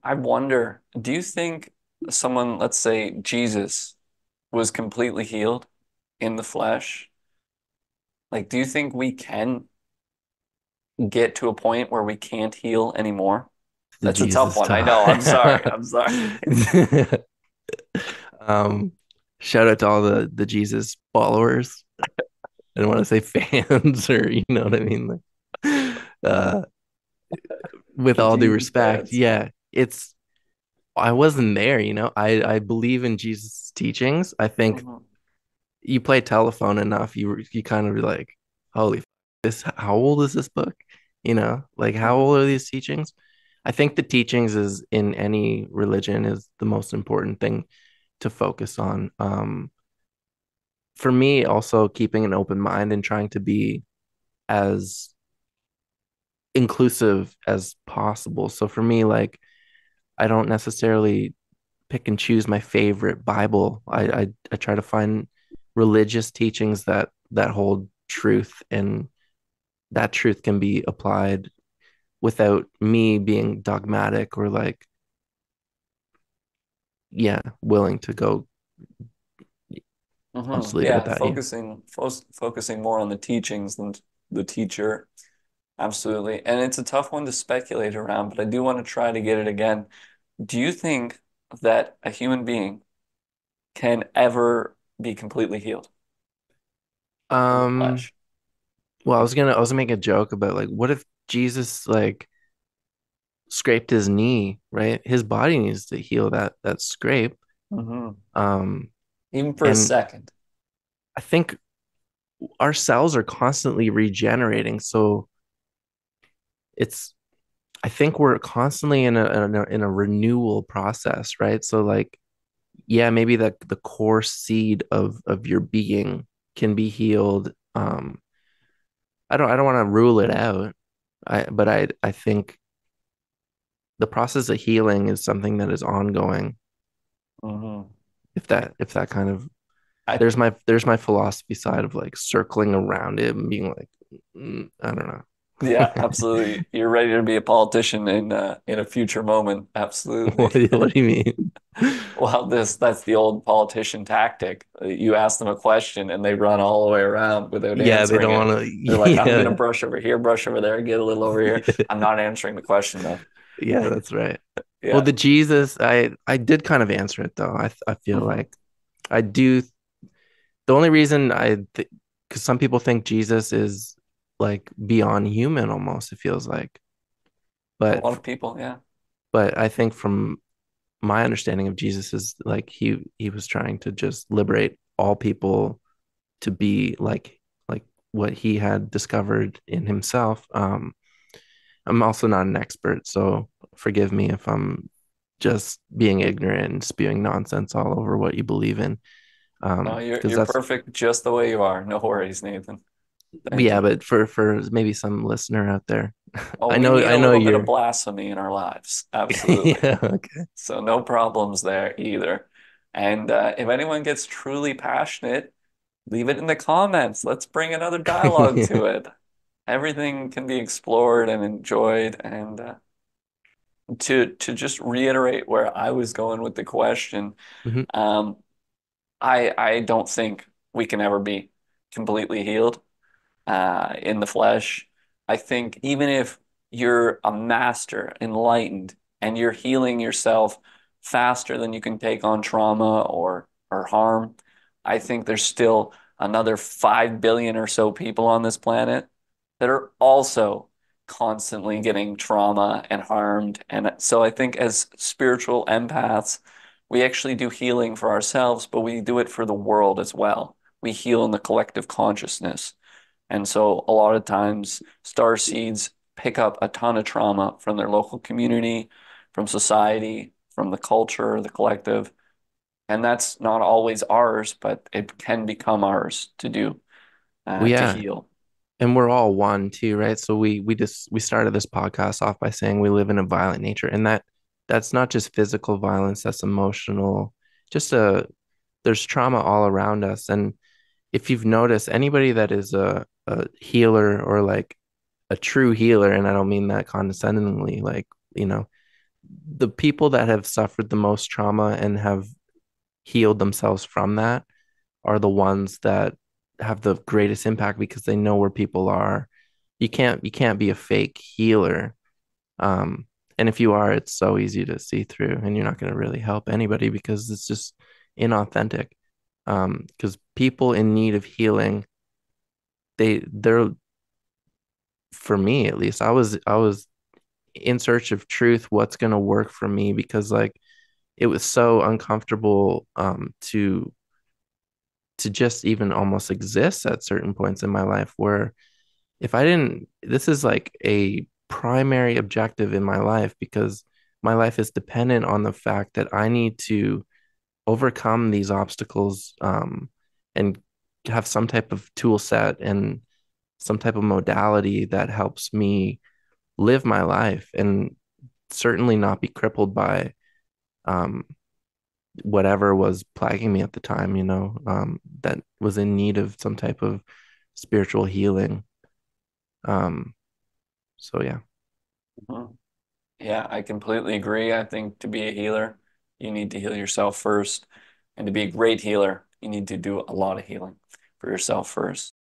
I wonder, do you think someone, let's say Jesus, was completely healed in the flesh? Like, do you think we can get to a point where we can't heal anymore? The That's a tough Jesus one. I know. I'm sorry. talk. I'm sorry. Um, Shout out to all the Jesus followers. I don't want to say fans or you know what I mean. Like, with The all due Jesus respect, fans. yeah, it's I wasn't there, you know. I believe in Jesus' teachings. I think Mhm. you play telephone enough, you kind of be like, holy, this how old is this book? You know, like how Mhm. old are these teachings? I think the teachings is in any religion is the most important thing to focus on. For me, also keeping an open mind and trying to be as inclusive as possible. So for me, like I don't necessarily pick and choose my favorite Bible. I try to find religious teachings that hold truth and that truth can be applied without me being dogmatic or like yeah, willing to go. I'll just leave it at Yeah, that. Yeah. focusing more on the teachings than the teacher. Absolutely. And it's a tough one to speculate around, but I do want to try to get it again. Do you think that a human being can ever be completely healed in the Um, flesh? well, I was gonna make a joke about like what if Jesus like scraped his knee, right? His body needs to heal that scrape. Hmm. Um, Even for a and second. I think our cells are constantly regenerating. So it's I think we're constantly in a renewal process, right? So like yeah, maybe the core seed of your being can be healed. I don't want to rule it out. But I think the process of healing is something that is ongoing. Hmm. If that kind of I there's my philosophy side of like circling around it and being like I don't know. Yeah, absolutely. You're ready to be a politician in a future moment. Absolutely. What do you mean? Well, that's the old politician tactic. You ask them a question and they run all the way around without Yeah, they answering don't it. want to. They're like, I'm gonna Yeah, brush over here, brush over there, get a little over here. I'm not answering the question though. yeah, that's right. Well, Yeah. the Jesus, I did kind of answer it though. I feel Hmm. like I do. The only reason because some people think Jesus is like beyond human almost. It feels like, A but lot of people, yeah. but I think from my understanding of Jesus is like he was trying to just liberate all people to be like what he had discovered in himself. I'm also not an expert, so forgive me if I'm just being ignorant and spewing nonsense all over what you believe in. No, Because you're that's perfect just the way you are. No worries, Nathan. Thank yeah, you. but for maybe some listener out there, Oh, I we know need I a know little bit of you're blasphemy in our lives. Absolutely. yeah, okay. So no problems there either. And if anyone gets truly passionate, leave it in the comments. Let's bring another dialogue to it. Everything can be explored and enjoyed. And to just reiterate where I was going with the question, Mhm. um, I don't think we can ever be completely healed in the flesh. I think even if you're a master, enlightened, and you're healing yourself faster than you can take on trauma or harm, I think there's still another 5 billion or so people on this planet that are also constantly getting trauma and harmed. And so I think as spiritual empaths, we actually do healing for ourselves, but we do it for the world as well. We heal in the collective consciousness. And so a lot of times star seeds pick up a ton of trauma from their local community, from society, from the culture, the collective. And that's not always ours, but it can become ours to do, Well, to yeah, heal. and we're all one too, right? So we started this podcast off by saying we live in a violent nature, and that's not just physical violence, that's emotional. Just there's trauma all around us, and if you've noticed, anybody that is a healer or like a true healer, and I don't mean that condescendingly, like you know, the people that have suffered the most trauma and have healed themselves from that are the ones that have the greatest impact because they know where people are. You can't be a fake healer. Um, and if you are, it's so easy to see through, and you're not going to really help anybody because it's just inauthentic. Because people in need of healing, they're for me at least, I was in search of truth, what's going to work for me because like it was so uncomfortable to just even almost exist at certain points in my life where if I didn't, this is like a primary objective in my life because my life is dependent on the fact that I need to overcome these obstacles and have some type of tool set and some type of modality that helps me live my life and certainly not be crippled by um, whatever was plaguing me at the time, that was in need of some type of spiritual healing. Um, so yeah. Mhm. Yeah, I completely agree. I think to be a healer, you need to heal yourself first. And to be a great healer, you need to do a lot of healing for yourself first.